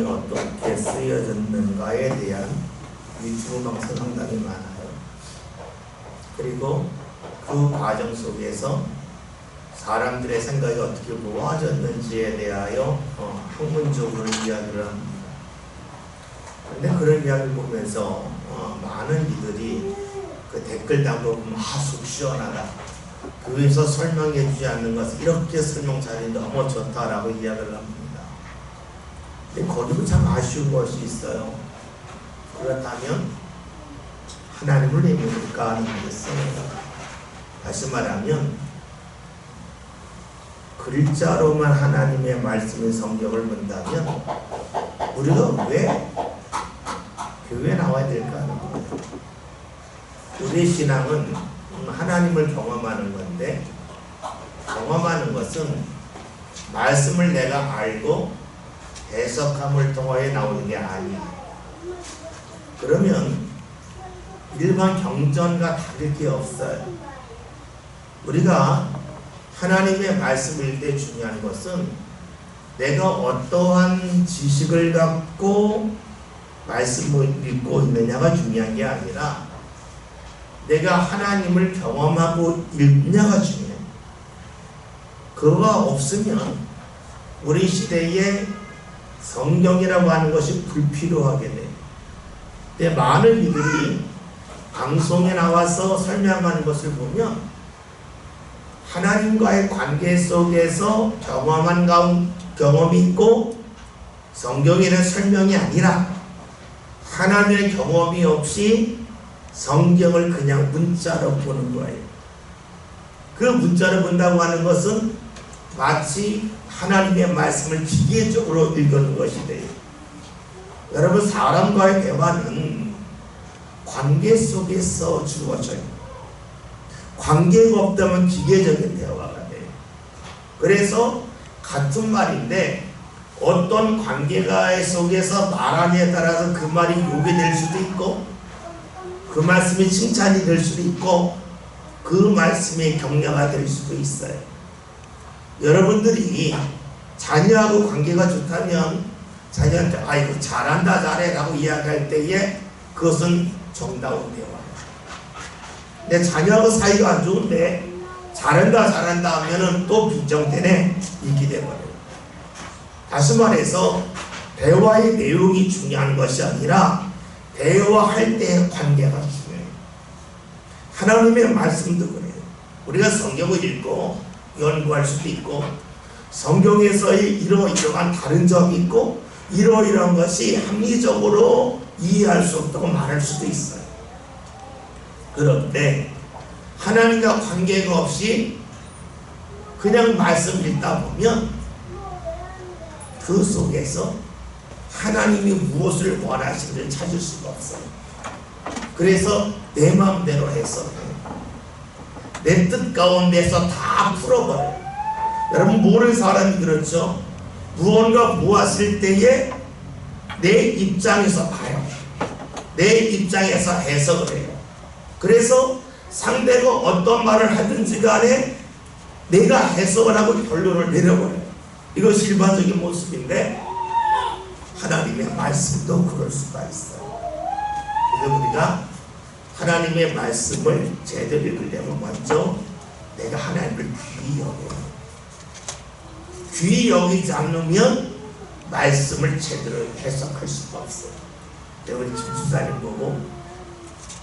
성경이 어떻게 쓰여졌는가에 대한 위주망성 상당히 많아요. 그리고 그 과정 속에서 사람들의 생각이 어떻게 모아졌는지에 대하여 학문적으로 이야기를 합니다. 그런데 그런 이야기를 보면서 많은 이들이 그 댓글 담으로 보면 속 시원하다. 그 위에서 설명해 주지 않는 것은 이렇게 설명 잘이 너무 좋다라고 이야기를 합니다. 근데 거기도 참 아쉬운 것이 있어요. 그렇다면 하나님을 믿을까 하는 거겠어요. 다시 말하면 글자로만 하나님의 말씀인 성경을 본다면 우리가 왜 교회에 나와야 될까 하는 거예요. 우리의 신앙은 하나님을 경험하는 건데, 경험하는 것은 말씀을 내가 알고 해석함을 통하여 나오는 게 아니에요. 그러면 일반 경전과 다를 게 없어요. 우리가 하나님의 말씀일 때 중요한 것은 내가 어떠한 지식을 갖고 말씀을 읽고 있느냐가 중요한 게 아니라 내가 하나님을 경험하고 읽느냐가 중요해요. 그거가 없으면 우리 시대에 성경이라고 하는 것이 불필요하게 돼요. 근데 많은 이들이 방송에 나와서 설명하는 것을 보면 하나님과의 관계 속에서 경험한 경험이 있고 성경에는 설명이 아니라 하나님의 경험이 없이 성경을 그냥 문자로 보는 거예요. 그 문자로 본다고 하는 것은 마치 하나님의 말씀을 기계적으로 읽는 것이 돼요. 여러분, 사람과의 대화는 관계 속에서 주어져요. 관계가 없다면 기계적인 대화가 돼요. 그래서 같은 말인데 어떤 관계가 속에서 말함에 따라서 그 말이 욕이 될 수도 있고 그 말씀이 칭찬이 될 수도 있고 그 말씀이 격려가 될 수도 있어요. 여러분들이 자녀하고 관계가 좋다면 자녀한테 아이고 잘한다 잘해 라고 이야기할 때에 그것은 정다운 대화예요. 내 자녀하고 사이가 안 좋은데 잘한다 잘한다 하면은 또 빈정대네 이렇게 돼버려요. 다시 말해서 대화의 내용이 중요한 것이 아니라 대화할 때의 관계가 중요해요. 하나님의 말씀도 그래요. 우리가 성경을 읽고 연구할 수도 있고 성경에서의 이러이러한 다른 점이 있고 이러이러한 것이 합리적으로 이해할 수 없다고 말할 수도 있어요. 그런데 하나님과 관계가 없이 그냥 말씀 읽다 보면 그 속에서 하나님이 무엇을 원하시는지를 찾을 수가 없어요. 그래서 내 마음대로 해석해요. 내 뜻 가운데서 다 풀어버려요. 여러분, 모르는 사람이 그렇죠. 무언가 모았을 때에 내 입장에서 봐요. 내 입장에서 해석을 해요. 그래서 상대가 어떤 말을 하든지 간에 내가 해석을 하고 결론을 내려버려요. 이것이 일반적인 모습인데 하나님의 말씀도 그럴 수가 있어요. 그래서 우리가 하나님의 말씀을 제대로 읽으려면 먼저 내가 하나님을 귀히 여겨요. 귀히 여기지 않으면 말씀을 제대로 해석할 수가 없어요. 우리 집사님 보고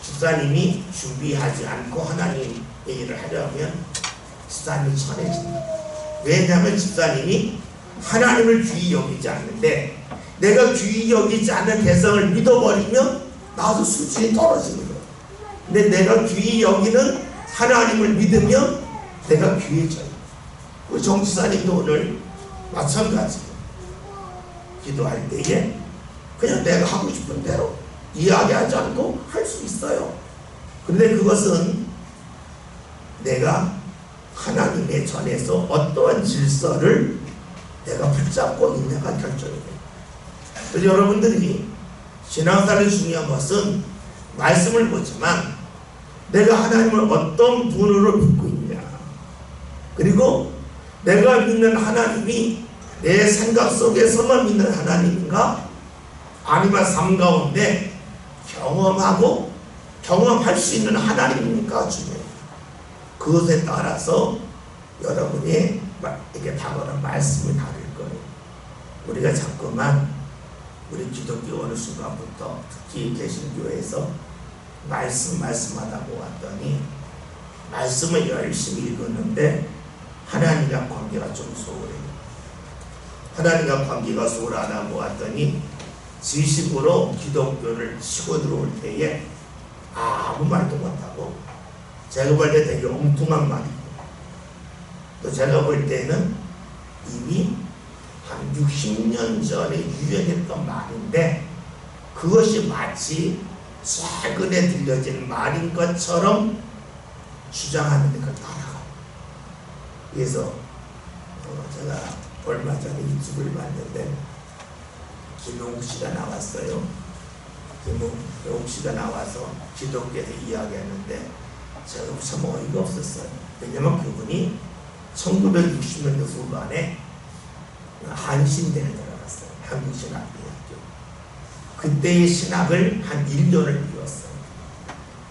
집사님이 준비하지 않고 하나님의 일을 하려면 집사님이 천해집니다. 왜냐하면 집사님이 하나님을 귀히 여기지 않는데 내가 귀히 여기지 않는 대상을 믿어버리면 나도 수준이 떨어지는 거예요. 근데 내가 귀히 여기는 하나님을 믿으면 내가 귀해져요. 우리 정지사님도 오늘 마찬가지예요. 기도할 때에 그냥 내가 하고 싶은 대로 이야기하지 않고 할 수 있어요. 그런데 그것은 내가 하나님의 전에서 어떠한 질서를 내가 붙잡고 있냐가 결정이 돼요. 그래서 여러분들이 신앙생활의 중요한 것은 말씀을 보지만 내가 하나님을 어떤 분으로 믿고 있냐, 그리고 내가 믿는 하나님이 내 생각 속에서만 믿는 하나님인가 아니면 삶 가운데 경험하고 경험할 수 있는 하나님이니까 중요해요. 그것에 따라서 여러분이 이게 다가오는 말씀이 다를 거예요. 우리가 자꾸만 우리 기독교 어느 순간부터 특히 개신교에서 말씀하다 보았더니 말씀을 열심히 읽었는데 하나님과 관계가 좀 소홀해요. 하나님과 관계가 소홀하다 보았더니 지식으로 기독교를 치고 들어올 때에 아무 말도 못하고 제가 볼 때 되게 엉뚱한 말이고 또 제가 볼 때는 이미 한 60년 전에 유행했던 말인데 그것이 마치 최근에 들려진 말인 것처럼 주장하는데 그걸 따라가요. 그래서 제가 얼마 전에 유튜브를 봤는데 김용욱 씨가 나왔어요. 김용욱 씨가 나와서 기독교에서 이야기하는데 제가 참 어이가 없었어요. 왜냐면 그분이 1960년대 후반에 한신대를 들어갔어요. 한국신학대학교. 그때의 신학을 한 1년을 배웠어요.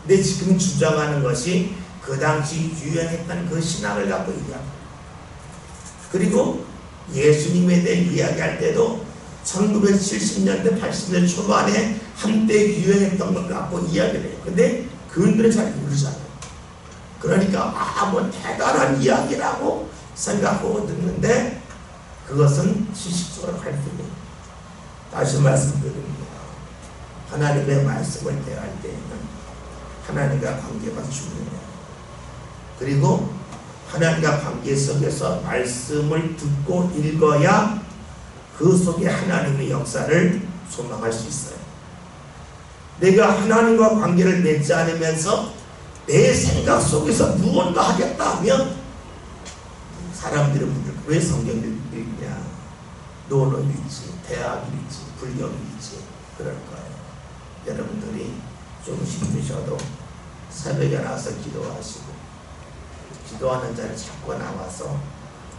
근데 지금 주장하는 것이 그 당시 유행했던 그 신학을 갖고 이야기합니다. 그리고 예수님에 대해 이야기할 때도 1970년대 80년대 초반에 한때 유행했던 걸 갖고 이야기를 해요. 근데 그분들은 잘 모르잖아요. 그러니까 뭐 대단한 이야기라고 생각하고 듣는데 그것은 지식적으로 갈등이에요. 다시 말씀드립니다. 하나님의 말씀을 대할 때에는 하나님과 관계가 중요해요. 그리고 하나님과 관계 속에서 말씀을 듣고 읽어야 그 속에 하나님의 역사를 소망할 수 있어요. 내가 하나님과 관계를 맺지 않으면서 내 생각 속에서 무언가 하겠다 하면 사람들이 묻을 왜 성경을 읽냐? 노는 읽지, 대학을 읽지, 불경을 읽지 그럴 거예요. 여러분들이 좀 힘드셔도 새벽에 나와서 기도하시고 기도하는 자를 찾고 나와서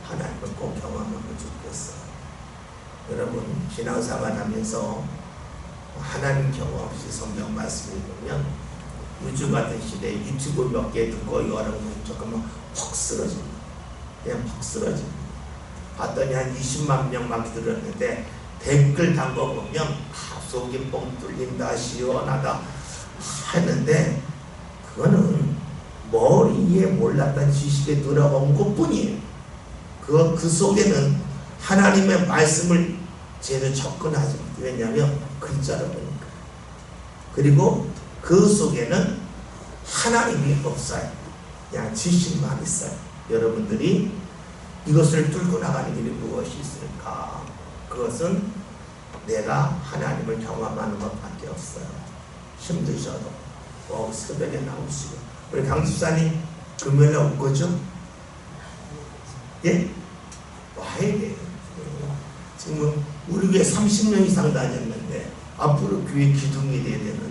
하나님을 꼭 경험하면 좋겠어요. 여러분 신앙생활 하면서 하나님 경험 없이 성경 말씀을 읽으면 요즘 같은 시대에 유튜브 몇 개 듣고 여러분 조금만 퍽 쓰러집니다. 그냥 퍽 쓰러집니다. 봤더니 한 20만 명 막 들었는데 댓글 담궈보면 속이 뻥 뚫린다 시원하다 했는데 그거는 머리에 몰랐던 지식에 들어온 것뿐이에요. 그 속에는 하나님의 말씀을 제대로 접근하지 못해요. 왜냐하면 글자로 보니까. 그리고 그 속에는 하나님이 없어요. 그냥 지식만 있어요. 여러분들이 이것을 뚫고 나가는 길이 무엇이 있을까? 그것은 내가 하나님을 경험하는 것밖에 없어요. 힘드셔도 새벽에 나오시고 우리 강 집사님 금요일에 올 거죠? 예? 와야 돼요. 지금 우리 교회 30년 이상 다녔는데 앞으로 교회 기둥이 돼야 되는데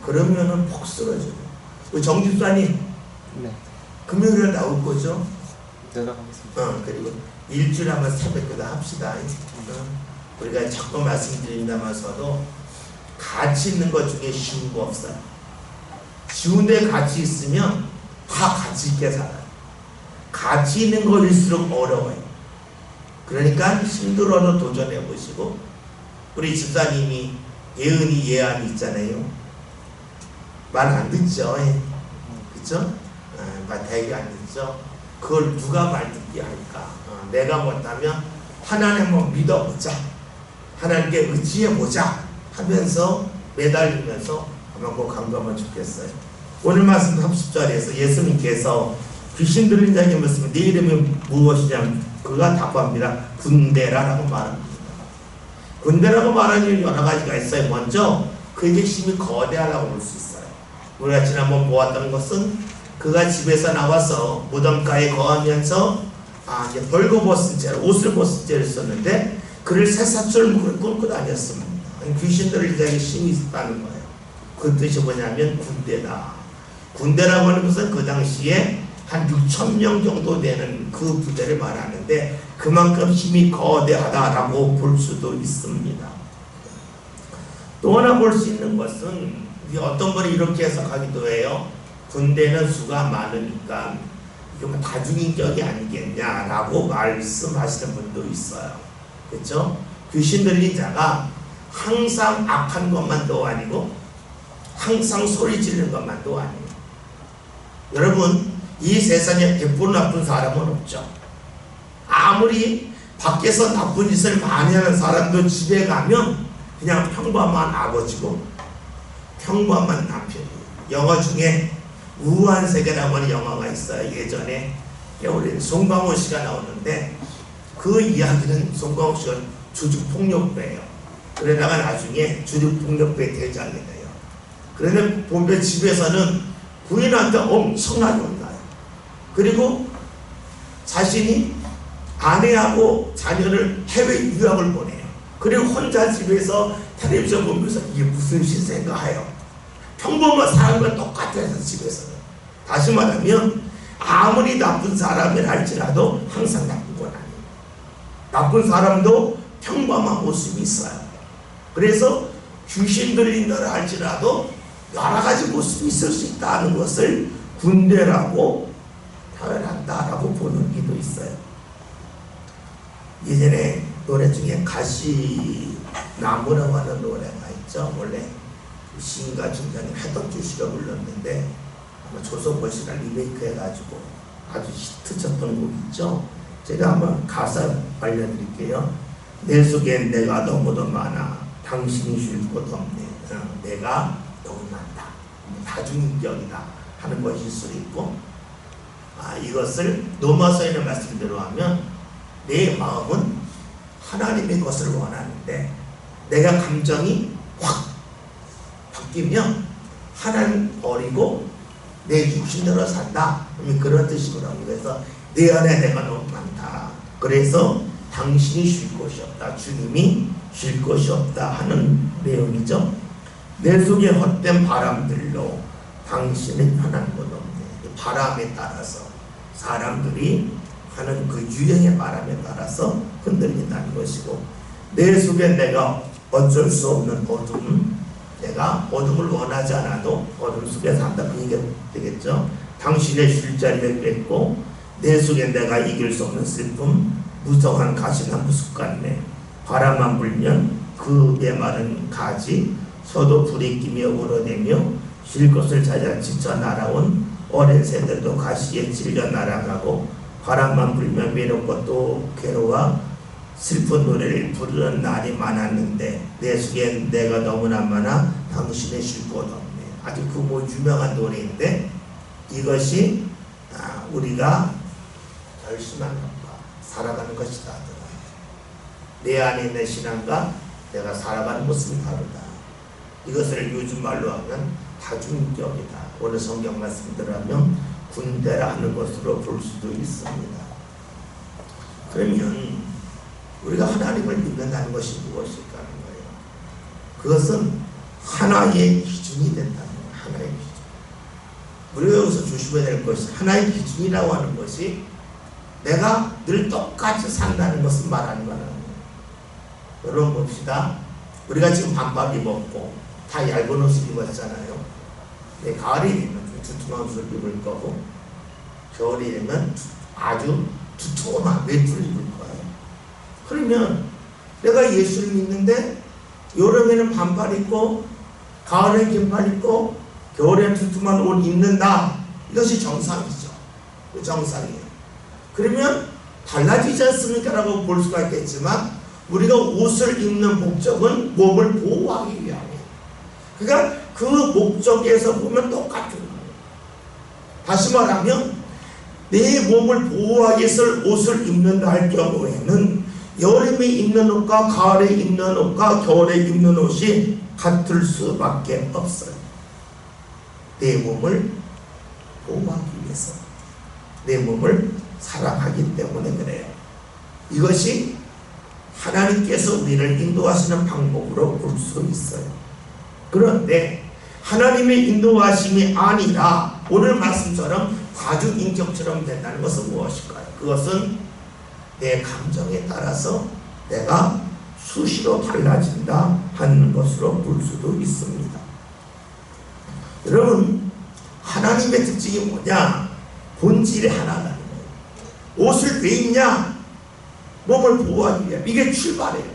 그러면은 폭 쓰러져요. 우리 정 집사님 네. 금요일에 나올 거죠? 내려가겠습니다. 그리고 일주일에 한번 새벽기도 합시다. 우리가 자꾸 말씀드린다면서도 가치 있는 것 중에 쉬운 거 없어요. 쉬운 데 가치 있으면 다 가치 있게 살아요. 가치 있는 거일수록 어려워요. 그러니까 힘들어도 도전해 보시고 우리 집사님이 예은이 예안이 있잖아요. 말 안 듣죠. 그쵸? 말 되게 안 듣죠. 그걸 누가 말 듣게 할까? 내가 못하면 하나님을 믿어보자. 하나님께 의지해보자 하면서 매달리면서 한번 꼭 감동하면 좋겠어요. 오늘 말씀 30절에서 예수님께서 귀신 들린 자에게 묻으면 네 이름이 무엇이냐? 그가 답합니다. 군대라라고 말합니다. 군대라고 말하는 이유는 여러 가지가 있어요. 먼저 그에게 힘이 거대하다고 볼 수 있어요. 우리가 지난번 보았던 것은 그가 집에서 나와서 무덤가에 거하면서 이제 벌거벗은 채로 옷을 벗은 채로 있었는데 그를 새사슬 끌고 다녔습니다. 귀신들을 자기 힘이 있다는 거예요. 그 뜻이 뭐냐면 군대다. 군대라고 하는 것은 그 당시에 한 6,000명 정도 되는 그 부대를 말하는데 그만큼 힘이 거대하다라고 볼 수도 있습니다. 또 하나 볼 수 있는 것은 어떤 분이 이렇게 해석하기도 해요. 군대는 수가 많으니까 이게 뭐 다중인격이 아니겠냐라고 말씀하시는 분도 있어요. 그렇죠? 귀신 들린 자가 항상 악한 것만도 아니고 항상 소리 지르는 것만도 아니에요. 여러분, 이 세상에 100% 나쁜 사람은 없죠. 아무리 밖에서 나쁜 짓을 많이 하는 사람도 집에 가면 그냥 평범한 아버지고 평범한 남편이에요. 영화 중에 우한 세계라고 하는 영화가 있어요. 예전에 우리 송강호 씨가 나오는데 그 이야기는 송강호 씨가 주주폭력배예요. 그러다가 나중에 주주폭력배 대장이 돼요. 그런데 보면 집에서는 부인한테 엄청나게 혼나요. 그리고 자신이 아내하고 자녀를 해외 유학을 보내요. 그리고 혼자 집에서 텔레비전 보면서 이게 무슨 신세인가 해요. 평범한 사람과 똑같아서 집에서는. 다시 말하면 아무리 나쁜 사람이라 할지라도 항상 나쁜 건 아니에요. 나쁜 사람도 평범한 모습이 있어요. 그래서 귀신 들린다라 할지라도 여러 가지 모습이 있을 수 있다는 것을 군대라고 표현한다라고 보는 이도 있어요. 예전에 노래 중에 가시나무라고 하는 노래가 있죠. 원래 시인가 중장님 해덕주 씨가 불렀는데 아마 조성모 씨가 리메이크 해가지고 아주 히트쳤던 곡 있죠. 제가 한번 가사 알려드릴게요. 내 속엔 내가 너무도 많아 당신이 쉴 곳 없네. 내가 너무 많다. 다중인격이다 하는 것일 수 있고, 이것을 로마서에는 말씀대로 하면 내 마음은 하나님의 것을 원하는데 내가 감정이 확 바뀌면 하나님 버리고 내 육신대로 산다. 그런 뜻이거든요. 그래서 내 안에 내가 너무 많다. 그래서 당신이 쉴 곳이 없다. 주님이 쉴 곳이 없다 하는 내용이죠. 내 속에 헛된 바람들로 당신은 편한 것 없네. 바람에 따라서 사람들이 하는 그 유행의 바람에 따라서 흔들린다는 것이고, 내 속에 내가 어쩔 수 없는 어둠, 내가 어둠을 원하지 않아도 어둠 속에 산다. 그 얘기가 되겠죠. 당신의 쉴 자리를 뺏고 내 속에 내가 이길 수 없는 슬픔, 무성한 가시나무 숲 같네. 바람만 불면 그 메마른 가지 서도 불이 끼며 울어대며 쉴 것을 찾아 지쳐 날아온 어린 새들도 가시에 찔려 날아가고 바람만 불면 외롭고 또 괴로워 슬픈 노래를 부르는 날이 많았는데 내 속엔 내가 너무나 많아 당신의 쉴 곳 없네. 아주 그 유명한 노래인데 이것이 우리가 결심한 것과 살아가는 것이다. 내 안에 있는 신앙과 내가 살아가는 모습이 다르다. 이것을 요즘 말로 하면 다중인격이다. 오늘 성경 말씀대로 하면 군대라 하는 것으로 볼 수도 있습니다. 그러면 우리가 하나님을 믿는다는 것이 무엇일까 하는 거예요. 그것은 하나의 기준이 된다는 거예요. 하나의 기준. 우리가 여기서 조심해야 될 것이 하나의 기준이라고 하는 것이 내가 늘 똑같이 산다는 것을 말하는 거라는 거예요. 여러분 봅시다. 우리가 지금 반바지 입었고 다 얇은 옷을 입었잖아요. 가을이 되면 두툼한 옷을 입을 거고 겨울이 되면 아주 두툼한 외투를 입을 거예요. 그러면 내가 예수를 믿는데 여름에는 반팔 입고 가을에는 긴팔 입고 겨울에는 두툼한 옷 입는다. 이것이 정상이죠. 정상이에요. 그러면 달라지지 않습니까? 라고 볼 수가 있겠지만 우리가 옷을 입는 목적은 몸을 보호하기 위함이에요. 그러니까 그 목적에서 보면 똑같은 거예요. 다시 말하면 내 몸을 보호하기 위해서 옷을 입는다 할 경우에는 여름에 입는 옷과 가을에 입는 옷과 겨울에 입는 옷이 같을 수밖에 없어요. 내 몸을 보호하기 위해서, 내 몸을 사랑하기 때문에 그래요. 이것이 하나님께서 우리를 인도하시는 방법으로 볼 수 있어요. 그런데 하나님의 인도하심이 아니라 오늘 말씀처럼 다중인격처럼 된다는 것은 무엇일까요? 그것은 내 감정에 따라서 내가 수시로 달라진다 하는 않는 것으로 볼 수도 있습니다. 여러분, 하나님의 특징이 뭐냐? 본질이 하나라는 거예요. 옷을 왜 입냐? 몸을 보호하기 위해. 이게 출발이에요.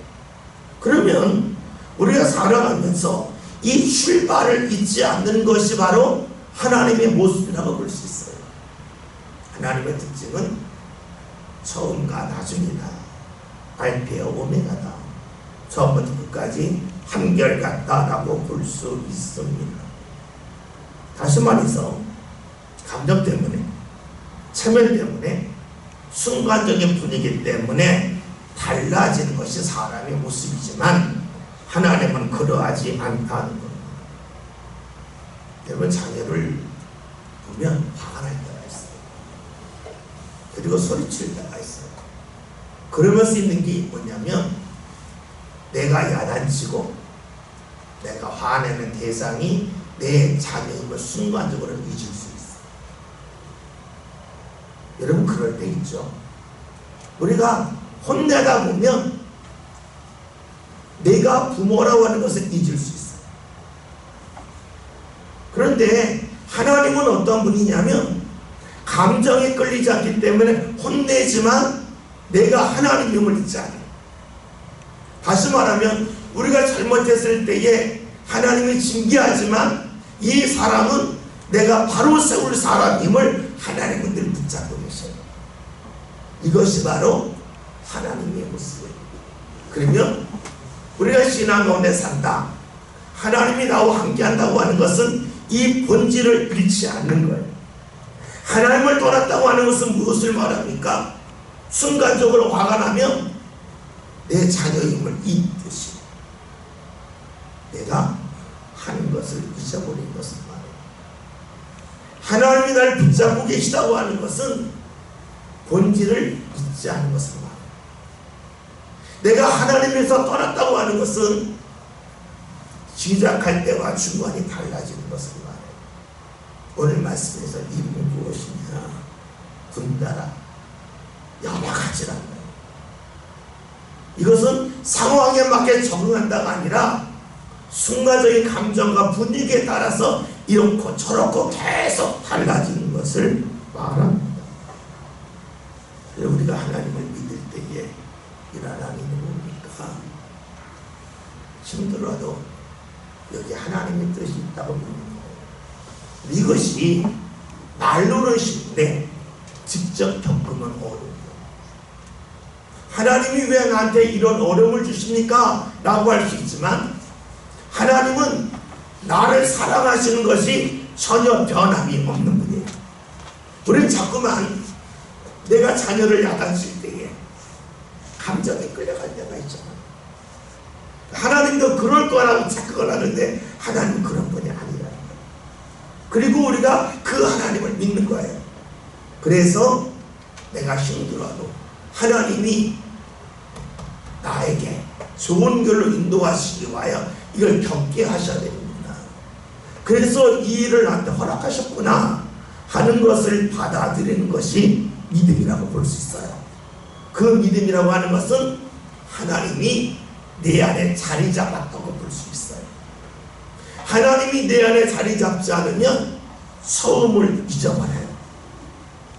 그러면 우리가 살아가면서 이 출발을 잊지 않는 것이 바로 하나님의 모습이라고 볼 수 있어요. 하나님의 특징은 처음과 나중이다. 알파와 오메가다. 처음부터 끝까지 한결같다라고 볼 수 있습니다. 다시 말해서 감정 때문에, 체면 때문에, 순간적인 분위기 때문에 달라지는 것이 사람의 모습이지만 하나님은 그러하지 않다는 겁니다. 여러분, 자녀를 보면 화가 날 때가 있어요. 그리고 소리칠 때가 있어요. 그러면서 있는 게 뭐냐면 내가 야단치고 내가 화내는 대상이 내 자녀임을 순간적으로 잊을 수 있어요. 여러분, 그럴 때 있죠. 우리가 혼내다 보면 내가 부모라고 하는 것을 잊을 수 있어요. 그런데 하나님은 어떤 분이냐면 감정에 끌리지 않기 때문에 혼내지만 내가 하나님임을 잊지 않아요. 다시 말하면 우리가 잘못했을 때에 하나님이 징계하지만 이 사람은 내가 바로 세울 사람임을 하나님은 늘 붙잡고 계셔요. 이것이 바로 하나님의 모습이에요. 그러면 우리가 신앙 가운데 산다, 하나님이 나와 함께한다고 하는 것은 이 본질을 잃지 않는 거예요. 하나님을 떠났다고 하는 것은 무엇을 말합니까? 순간적으로 화가 나면 내 자녀임을 잊듯이 내가 하는 것을 잊어버린 것을 말해요. 하나님이 나를 붙잡고 계시다고 하는 것은 본질을 잊지 않은 것을 말해요. 내가 하나님에서 떠났다고 하는 것은 시작할 때와 중간이 달라지는 것을 말해요. 오늘 말씀에서 이름은 무엇이냐? 분다라, 여박하지 않아요. 이것은 상황에 맞게 적응한다가 아니라 순간적인 감정과 분위기에 따라서 이렇고 저렇고 계속 달라지는 것을 말합니다. 우리가 하나님을 믿을 때에 일어나는 일은 뭡니까? 힘들어도 여기 하나님의 뜻이 있다고 믿는 거예요. 이것이 말로는 쉽네 직접 겪으면 어려워요. 하나님이 왜 나한테 이런 어려움을 주십니까? 라고 할 수 있지만 하나님은 나를 사랑하시는 것이 전혀 변함이 없는 분이에요. 우리는 자꾸만 내가 자녀를 야단칠 때에 감정에 끌려갈 때가 있잖아요. 하나님도 그럴 거라고 착각을 하는데 하나님은 그런 분이 아니라는 거예요. 그리고 우리가 그 하나님을 믿는 거예요. 그래서 내가 힘들어도 하나님이 나에게 좋은 길로 인도하시기 위하여 이걸 겪게 하셔야 됩니다. 그래서 이 일을 나한테 허락하셨구나 하는 것을 받아들이는 것이 믿음이라고 볼 수 있어요. 그 믿음이라고 하는 것은 하나님이 내 안에 자리 잡았다고 볼 수 있어요. 하나님이 내 안에 자리 잡지 않으면 처음을 잊어버려요.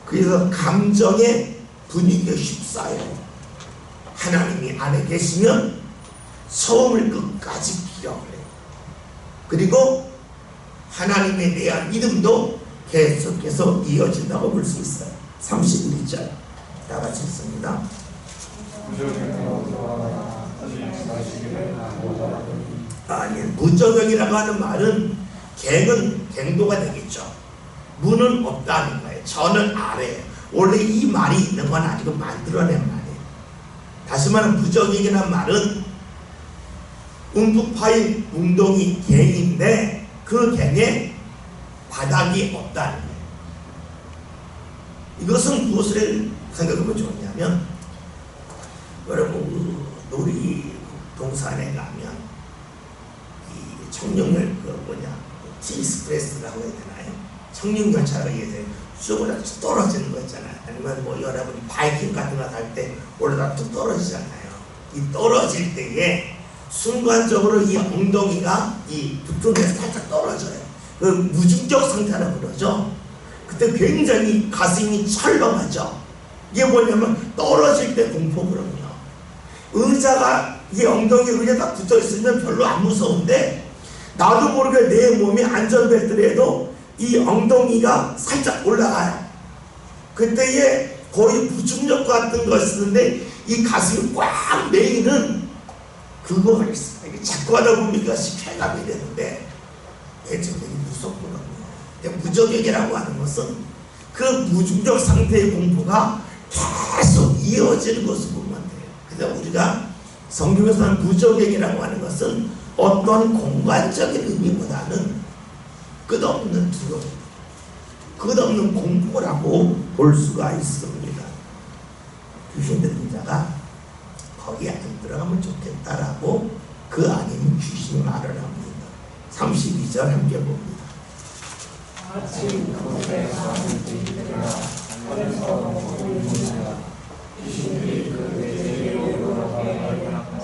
그래서 감정의 분위기가 휩싸여요. 하나님이 안에 계시면 처음을 끝까지 기억을 해요. 그리고 하나님에 대한 믿음도 계속해서 이어진다고 볼 수 있어요. 31절 다 같이 읽습니다. 아니, 무적용이라고 하는 말은 갱도가 되겠죠. 무는 없다는 거예요. 저는 아래예요. 원래 이 말이 있는 건 아니고 만들어낸 말이에요. 다시 말하면 무적용이라는 말은 움푹 파인 웅덩이 갱인데 그 갱에 바닥이 없다는 거예요. 이것은 무엇을 생각하면 좋냐면 여러분 놀이동산에 가면 이 청룡열 티스프레스라고 해야 되나요? 청룡열차가 이게 쭉 올라가 떨어지는 거 있잖아요. 아니면 뭐 여러분이 바이킹 같은 거 탈 때 올라가 뚝 떨어지잖아요. 이 떨어질 때에 순간적으로 이 엉덩이가 이 부통에서 살짝 떨어져요. 그 무중력 상태라고 그러죠. 그때 굉장히 가슴이 철렁하죠. 이게 뭐냐면 떨어질 때 공포거든요. 의자가 이 엉덩이 의자에 딱 붙어 있으면 별로 안 무서운데 나도 모르게 내 몸이 안전벨트라도 이 엉덩이가 살짝 올라가요. 그때에 거의 무중력 같은 거 쓰는데 이 가슴이 꽉 메이는 그거가 있어요. 이게 자꾸 하다 보면 이것이 쾌감이 되는데 대체 되게 무섭거든요. 무저격이라고 하는 것은 그 무중력 상태의 공포가 계속 이어지는 것을 보면 돼요. 그래서 우리가 성경에서는 무저격이라고 하는 것은 어떤 공간적인 의미보다는 끝없는 두려움, 끝없는 공포라고 볼 수가 있습니다. 귀신 들린 자가 거기 안 들어가면 좋겠다라고 그 아닌 귀신이 말을 합니다. 32절 함께 봅니다. 아침 거기에 사는 이들아 하늘에서 보이는 귀신이 그 대제로 돌아가게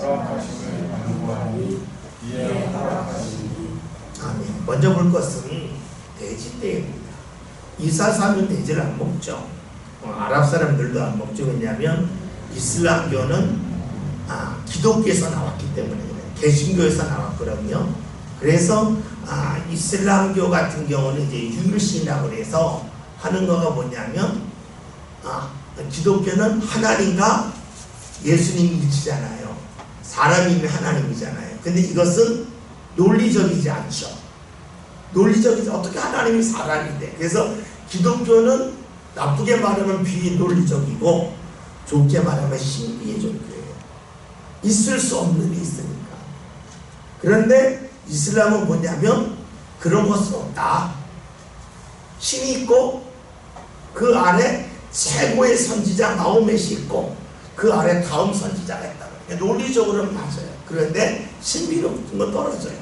허락하심을 간구하니 이에 허락하시니. 아멘. 먼저 볼 것은 돼지 떼입니다. 이스라엘 사람은 돼지를 안 먹죠. 아랍 사람들도 안 먹죠. 왜냐하면 이슬람교는 기독교에서 나왔기 때문에 그래요. 개신교에서 나왔거든요. 그래서 이슬람교 같은 경우는 이제 유일신이라고 해서 하는 거가 뭐냐면 기독교는 하나님과 예수님이 일치잖아요. 사람이 하나님이잖아요. 근데 이것은 논리적이지 않죠. 논리적이지 어떻게 하나님이 사람인데. 그래서 기독교는 나쁘게 말하면 비논리적이고 좋게 말하면 신비주의예요. 있을 수 없는 일이 있으니까. 그런데 이슬람은 뭐냐면 그런 것은 없다. 신이 있고 그 안에 최고의 선지자 마호멧이 있고 그 아래 다음 선지자가 있다. 논리적으로는 맞아요. 그런데 신비로운 건 떨어져요.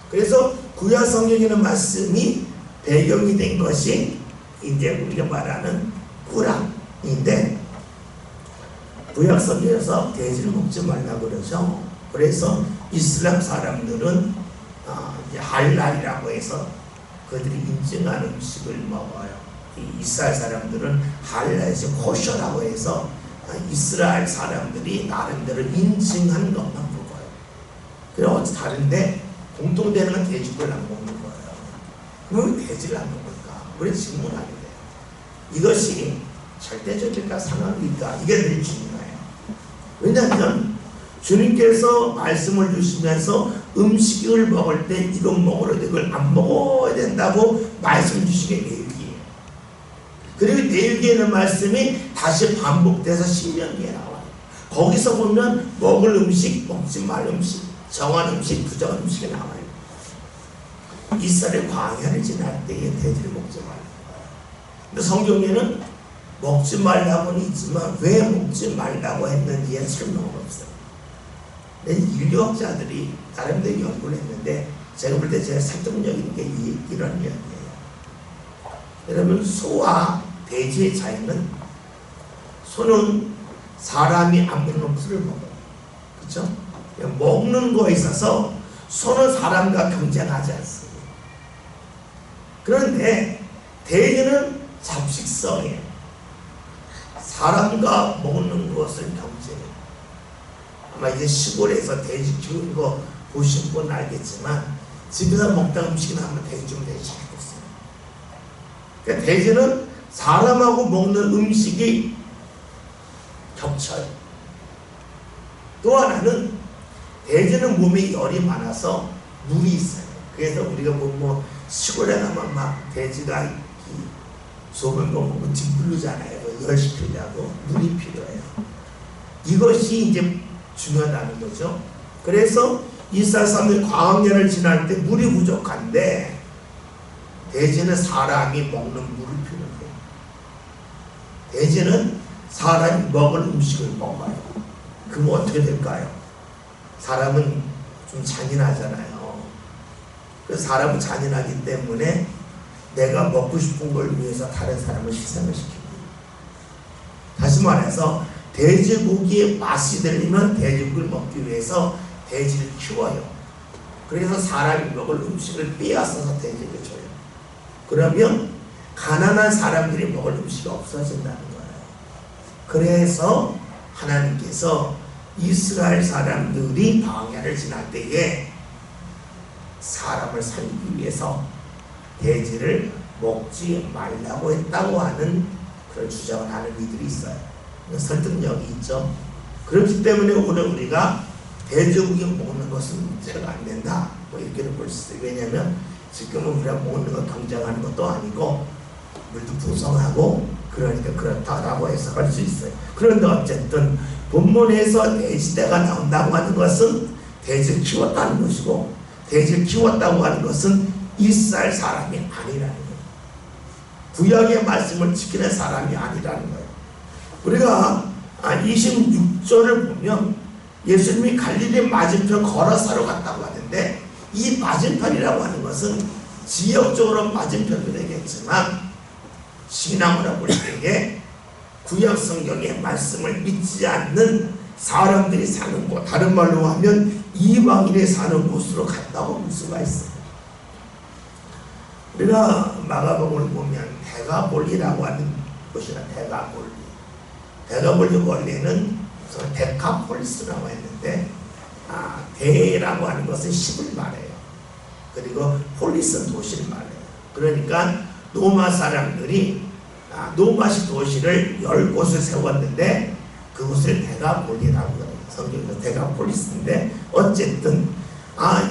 그래서 구약 성경에는 말씀이 배경이 된 것이 이제 우리가 말하는 꾸란인데 구약 성경에서 돼지를 먹지 말라고 그러죠. 그래서 이슬람 사람들은 이제 할랄이라고 해서 그들이 인증하는 음식을 먹어요. 이스라엘 사람들은 할랄에서 코셔라고 해서 이스라엘 사람들이 나름대로 인증한 것만 먹어요. 그래 어찌 다른데 공통되는 건 돼지고기를 안 먹는 거예요. 그럼 왜 돼지를 안 먹을까? 우리 질문하게 돼요. 이것이 절대적일까 상황일까? 이게 늘 중요해요. 왜냐하면 주님께서 말씀을 주시면서 음식을 먹을 때 이건 먹어야 돼, 이걸 안 먹어야 된다고 말씀 주시게 내일기예요. 그리고 내일기에는 말씀이 다시 반복돼서 신명기에 나와요. 거기서 보면 먹을 음식, 먹지 말 음식, 정한 음식, 부정한 음식이 나와요. 이스라엘 광야를 지날 때에 돼지를 먹지 말라고 해요. 근데 성경에는 먹지 말라고는 있지만 왜 먹지 말라고 했는지에 설명은 없어요. 인류학자들이 나름대로 연구를 했는데 제가 볼 때 제가 설득력 있게 이런 이야기예요. 여러분, 소와 돼지의 차이는 소는 사람이 안 먹는 풀을 먹어요. 그렇죠? 먹는 거에 있어서 소는 사람과 경쟁하지 않습니다. 그런데 돼지는 잡식성이에요. 사람과 먹는 것을 경쟁해요. 아마 이제 시골에서 돼지 키우는 거 보신 분은 알겠지만 집에서 먹다 음식이 나오면 돼지 좀 돼지 잘 먹어요. 그러니까 돼지는 사람하고 먹는 음식이 겹쳐요. 또 하나는 돼지는 몸에 열이 많아서 물이 있어요. 그래서 우리가 뭐 시골에 가면 막 돼지가 소금을 먹고 뒷부르잖아요. 열시키려고 물이 필요해요. 이것이 이제 중요하다는 거죠. 그래서 이스라엘 사람들이 광야를 지날 때 물이 부족한데 돼지는 사람이 먹는 물을 필요해요. 돼지는 사람이 먹을 음식을 먹어요. 그럼 어떻게 될까요? 사람은 좀 잔인하잖아요. 그래서 사람은 잔인하기 때문에 내가 먹고 싶은 걸 위해서 다른 사람을 희생을 시킵니다. 다시 말해서 돼지고기에 맛이 들리면 돼지고기를 먹기 위해서 돼지를 키워요. 그래서 사람이 먹을 음식을 빼앗아서 돼지에게 줘요. 그러면 가난한 사람들이 먹을 음식이 없어진다는 거예요. 그래서 하나님께서 이스라엘 사람들이 광야를 지날 때에 사람을 살리기 위해서 돼지를 먹지 말라고 했다고 하는 그런 주장을 하는 이들이 있어요. 설득력이 있죠. 그렇기 때문에 오늘 우리가 돼지고기 먹는 것은 문제가 안 된다, 뭐 이렇게는 볼 수 있어요. 왜냐하면 지금은 우리가 먹는 것 경쟁하는 것도 아니고 물도 풍성하고 그러니까 그렇다라고 해석할 수 있어요. 그런데 어쨌든 본문에서 돼지대가 나온다고 하는 것은 돼지를 키웠다는 것이고, 돼지를 키웠다고 하는 것은 이스라엘 사람이 아니라는 거예요. 구약의 말씀을 지키는 사람이 아니라는 거예요. 우리가 26절을 보면 예수님이 갈릴리 맞은편 걸어서로 갔다고 하는데, 이 맞은편이라고 하는 것은 지역적으로 맞은편도 되겠지만 신앙으로 볼 때에 구약 성경의 말씀을 믿지 않는 사람들이 사는 곳, 다른 말로 하면 이방인이 사는 곳으로 갔다고 볼 수가 있어요. 우리가 마가복음을 보면 데가볼리라고 하는 곳이라, 데가볼리 원래는 데카폴리스라고 했는데, 데라고 하는 것은 10을 말해요. 그리고 폴리스는 도시를 말해요. 그러니까 로마 사람들이 로마식 도시를 10곳을 세웠는데 그곳을 데가폴리라고 해요. 성경에서 데가폴리스인데, 어쨌든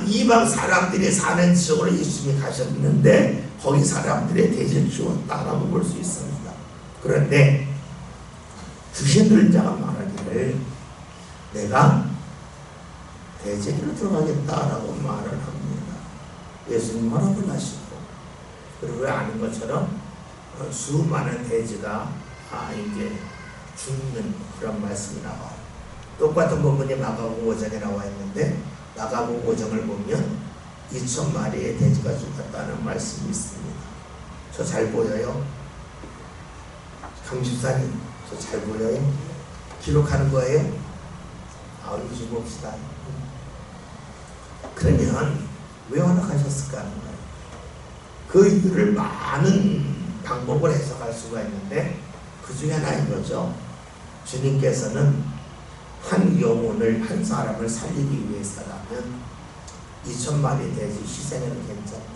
이방 사람들이 사는 지역으로 예수님이 가셨는데 거기 사람들의 돼지를 키웠다라고 볼 수 있습니다. 그런데 귀신 들린 자가 말하기를 내가 돼지로 들어가겠다라고 말을 합니다. 예수님 허락을 하시고, 그리고 아는 것처럼 수많은 돼지가 이제 죽는 그런 말씀이 나와요. 똑같은 부분이 마가복음 5장에 나와 있는데, 마가복음 5장을 보면 2,000마리의 돼지가 죽었다는 말씀이 있습니다. 저 잘 보여요? 강집사님, 저 잘 보여요? 기록하는 거예요? 우리 좀 봅시다. 그러면 왜 허락하셨을까 하는 거예요. 그 이유를 많은 방법을 해석할 수가 있는데, 그 중에 하나인 거죠. 주님께서는 한 영혼을, 한 사람을 살리기 위해서라면 2,000마리 돼지 희생해도 괜찮다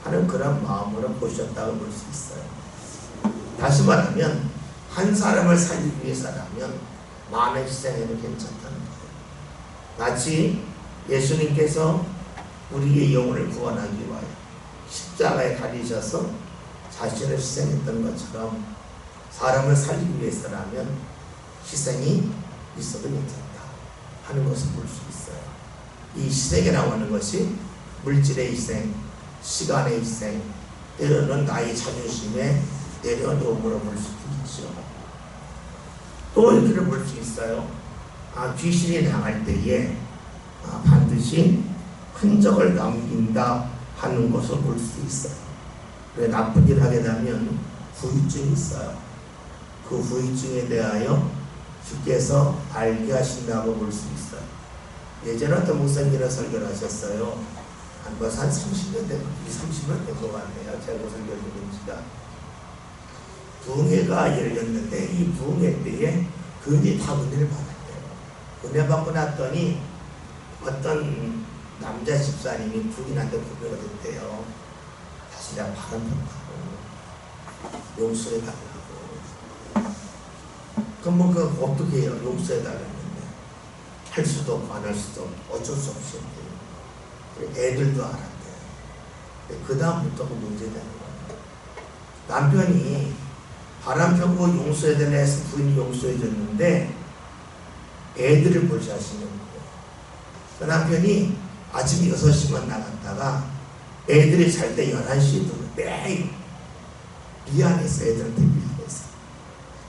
하는 그런 마음으로 보셨다고 볼 수 있어요. 다시 말하면 한 사람을 살리기 위해서라면 많은 희생해도 괜찮다는 거예요. 마치 예수님께서 우리의 영혼을 구원하기 위하여 십자가에 달리셔서 자신을 희생했던 것처럼 사람을 살리기 위해서라면 희생이 있어도 괜찮다 하는 것을 볼 수 있어요. 이 희생이라고 하는 것이 물질의 희생, 시간의 희생, 때로는 나의 자존심에 내려놓음으로 볼 수도 있죠. 또 이렇게 볼 수 있어요. 귀신이 나갈 때에 반드시 흔적을 남긴다 하는 것을 볼 수 있어요. 왜 나쁜 일을 하게 되면 후유증이 있어요. 그 후유증에 대하여 주께서 알게 하신다고 볼 수 있어요. 예전에 어떤 목사님이랑 설교를 하셨어요. 한 30년 된, 30년 된 것 같네요. 제가 설교를 들은 지가. 부흥회가 열렸는데 이 부흥회 때에 그분이 다 은혜를 받았대요. 은혜 받고 났더니 어떤 남자 집사님이 부인한테 고백을 했대요. 다시 내가 바람 좀 하고 용서해달라고. 그럼 뭐 그거 어떻게 해요? 용서해달라는데 할 수도 없고 안 할 수도 없고 어쩔 수 없이 했대요. 애들도 알았대요. 그 다음부터 그 문제되는 거예요. 남편이 바람 펴고 용서해달라 해서 부인이 용서해줬는데 애들을 볼 자신이 없고, 그 남편이 아침 6시만 나갔다가 애들이 잘 때 11시에 들어오고 매일 미안해서 애들한테 미안해서.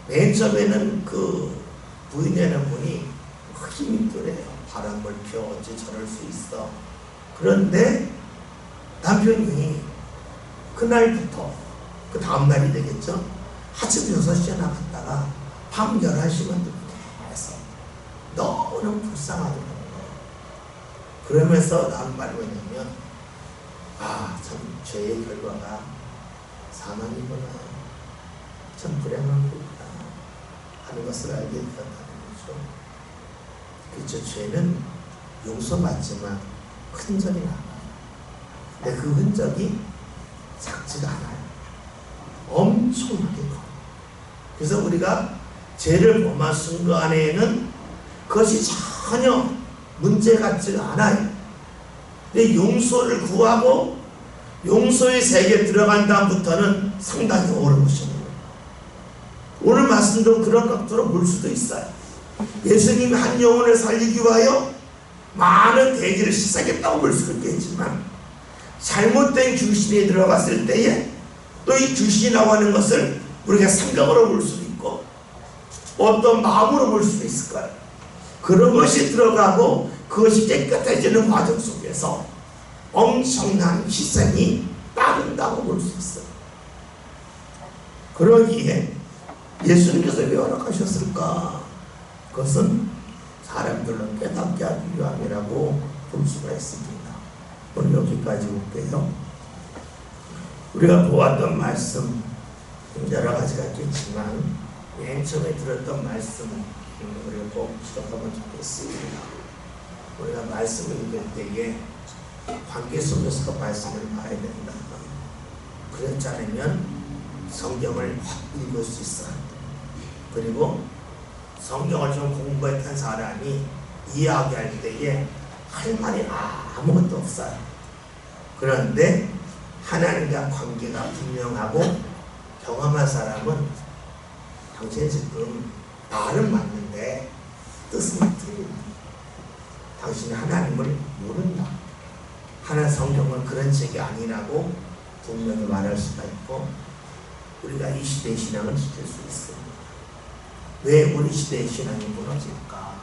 맨 처음에는 그 부인이라는 분이 힘이 들어요. 바람을 펴 어찌 저럴 수 있어. 그런데 남편이 그날부터 그 다음날이 되겠죠. 아침 6시에 나갔다가 밤 11시만 듣고 계속 너무 불쌍하더라고요. 그러면서 난 말이 뭐냐면 참 죄의 결과가 사망이구나, 참 불행한 거구나 하는 것을 알게 되었다는 거죠. 그렇죠. 죄는 용서받지만 흔적이 남아요. 근데 그 흔적이 작지가 않아요. 엄청나게 커요. 그래서 우리가 죄를 범한 순간에는 그것이 전혀 문제 같지가 않아요. 근데 용서를 구하고 용서의 세계에 들어간 다음부터는 상당히 어려운 것입니다. 오늘 말씀도 그런 각도로 볼 수도 있어요. 예수님이 한 영혼을 살리기 위하여 많은 대지를 시작했다고 볼 수 있겠지만 잘못된 귀신이 들어갔을 때에 또 이 귀신이 나오는 것을 우리가 생각으로 볼 수도 있고 어떤 마음으로 볼 수도 있을 거예요. 그런 것이 들어가고 그것이 깨끗해지는 과정 속에서 엄청난 희생이 따른다고 볼 수 있어요. 그러기에 예수님께서 왜 허락하셨을까? 그것은 사람들은 깨닫게 하기 위함이라고 볼 수가 있습니다. 오늘 여기까지 볼게요. 우리가 보았던 말씀 여러 가지가 있겠지만 맨 처음에 들었던 말씀 우리가 꼭 기억하면 좋겠습니다. 우리가 말씀을 읽을 때에 관계 속에서 말씀을 봐야 된다. 그렇지 않으면 성경을 확 읽을 수 있어요. 그리고 성경을 좀 공부했던 사람이 이야기할 때에 할 말이 아무것도 없어요. 그런데 하나님과 관계가 분명하고 경험한 사람은 당신 지금 말은 맞는데 뜻은 틀린다. 당신이 하나님을 모른다. 하나님 성경은 그런 책이 아니라고 분명히 말할 수가 있고 우리가 이 시대의 신앙을 지킬 수 있습니다. 왜 우리 시대의 신앙이 무너질까?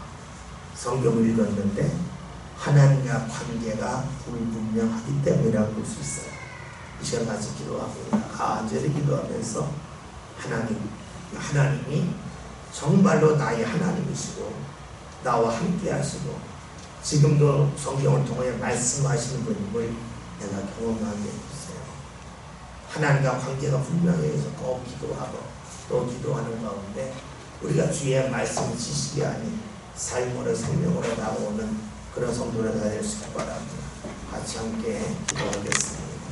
성경을 읽었는데 하나님과 관계가 불분명하기 때문이라고 볼 수 있어요. 이 시간 같이 기도하고 간절히 기도하면서 하나님이 정말로 나의 하나님이시고 나와 함께 하시고 지금도 성경을 통해 말씀하시는 분임을 내가 경험하게 해주세요. 하나님과 관계가 분명해서 더 기도하고 또 기도하는 가운데 우리가 주의 말씀 지식이 아닌 삶으로 생명으로 나오는 그런 성도가 될 수 있기 바랍니다. 같이 함께 기도하겠습니다.